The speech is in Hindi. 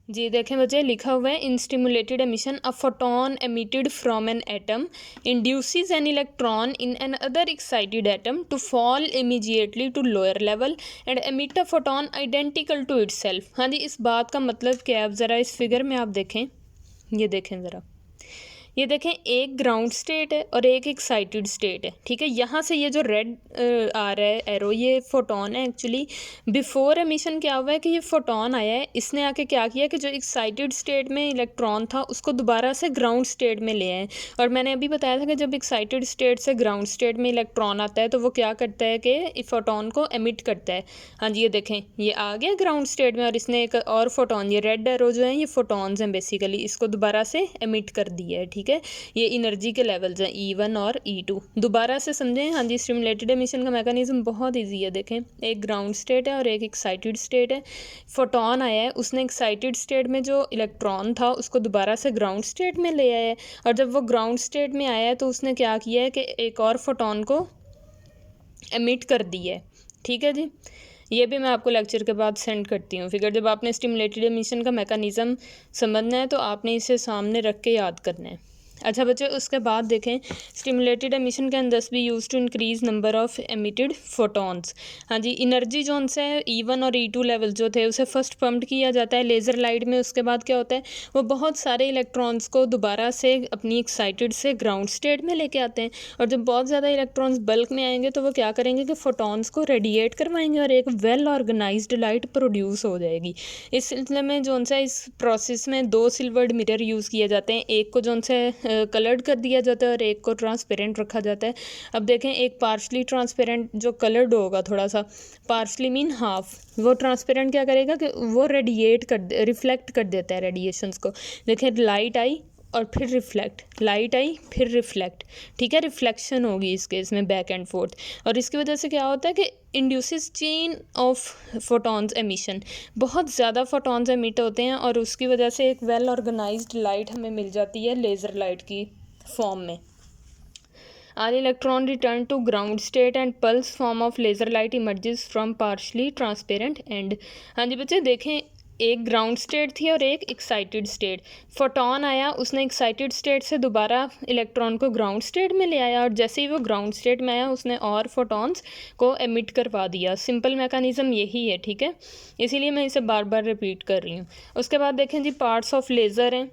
जी देखें बच्चे, लिखा हुआ है in stimulated emission a photon emitted from an atom induces an electron in an other excited atom to fall immediately to lower level and emit a photon identical to itself. हाँ जी, इस बात का मतलब क्या है? अब ज़रा इस फिगर में आप देखें, ये देखें ज़रा, ये देखें एक ग्राउंड स्टेट है और एक एक्साइटेड स्टेट है। ठीक है, यहाँ से ये जो रेड आ रहा है एरो, ये फोटोन है। एक्चुअली बिफोर एमिशन क्या हुआ है कि ये फोटोन आया है, इसने आके क्या किया कि जो एक्साइटेड स्टेट में इलेक्ट्रॉन था उसको दोबारा से ग्राउंड स्टेट में ले आए। और मैंने अभी बताया था कि जब एक्साइटेड स्टेट से ग्राउंड स्टेट में इलेक्ट्रॉन आता है तो वो क्या करता है कि फोटोन को एमिट करता है। हाँ जी, ये देखें, ये आ गया ग्राउंड स्टेट में और इसने एक और फोटोन, ये रेड एरो जो है ये फोटोन्स हैं बेसिकली, इसको दोबारा से एमिट कर दिया है। ठीक है, ये एनर्जी के लेवल्स हैं E1 और E2। दोबारा से समझें। हाँ जी, स्टिमुलेटेड एमिशन का मैकेनिज्म बहुत इजी है। देखें, एक ग्राउंड स्टेट है और एक एक्साइटेड स्टेट है। फोटोन आया है, उसने एक्साइटेड स्टेट में जो इलेक्ट्रॉन था उसको दोबारा से ग्राउंड स्टेट में ले आया है, और जब वो ग्राउंड स्टेट में आया है तो उसने क्या किया है कि एक और फोटोन को एमिट कर दिया है। ठीक है जी, ये भी मैं आपको लेक्चर के बाद सेंड करती हूँ फिगर। जब आपने स्टिमुलेटेड एमिशन का मैकेनिज़्म समझना है तो आपने इसे सामने रख के याद करना है। अच्छा बच्चे, उसके बाद देखें, stimulated emission can thus be use to increase number of emitted photons. हाँ जी, एनर्जी जो उनसे E1 और E2 लेवल जो थे उसे फर्स्ट पम्प्ड किया जाता है लेज़र लाइट में। उसके बाद क्या होता है, वो बहुत सारे इलेक्ट्रॉन्स को दोबारा से अपनी एक्साइटेड से ग्राउंड स्टेट में लेके आते हैं। और जब बहुत ज़्यादा इलेक्ट्रॉन्स बल्क में आएंगे तो वो क्या करेंगे कि फोटॉन्स को रेडिएट करवाएंगे और एक वेल ऑर्गेनाइज्ड लाइट प्रोड्यूस हो जाएगी। इस सिलसिले में जो उनसे इस प्रोसेस में 2 सिल्वर्ड मिरर यूज़ किए जाते हैं। एक को जो उनसे कलर्ड कर दिया जाता है और एक को ट्रांसपेरेंट रखा जाता है। अब देखें, एक पार्शली ट्रांसपेरेंट जो कलर्ड होगा थोड़ा सा, पार्शली मीन हाफ, वो ट्रांसपेरेंट क्या करेगा कि वो रिफ्लेक्ट कर देता है रेडिएशंस को। देखें, लाइट आई और फिर रिफ्लेक्ट, लाइट आई फिर रिफ्लेक्ट। ठीक है, रिफ्लेक्शन होगी इस केस में बैक एंड फोर्थ। और इसकी वजह से क्या होता है कि induces chain of photons emission, बहुत ज़्यादा फोटॉन्स एमिट होते हैं और उसकी वजह से एक वेल ऑर्गेनाइज्ड लाइट हमें मिल जाती है लेज़र लाइट की फॉर्म में। Are electron return to ground state and pulse form of laser light emerges from partially transparent end. हाँ जी बच्चे, देखें, एक ग्राउंड स्टेट थी और एक एक्साइटेड स्टेट। फोटोन आया, उसने एक्साइटेड स्टेट से दोबारा इलेक्ट्रॉन को ग्राउंड स्टेट में ले आया और जैसे ही वो ग्राउंड स्टेट में आया उसने और फोटॉन्स को एमिट करवा दिया। सिंपल मैकेनिज्म यही है। ठीक है, इसीलिए मैं इसे बार बार रिपीट कर रही हूँ। उसके बाद देखें जी, पार्ट्स ऑफ लेज़र हैं।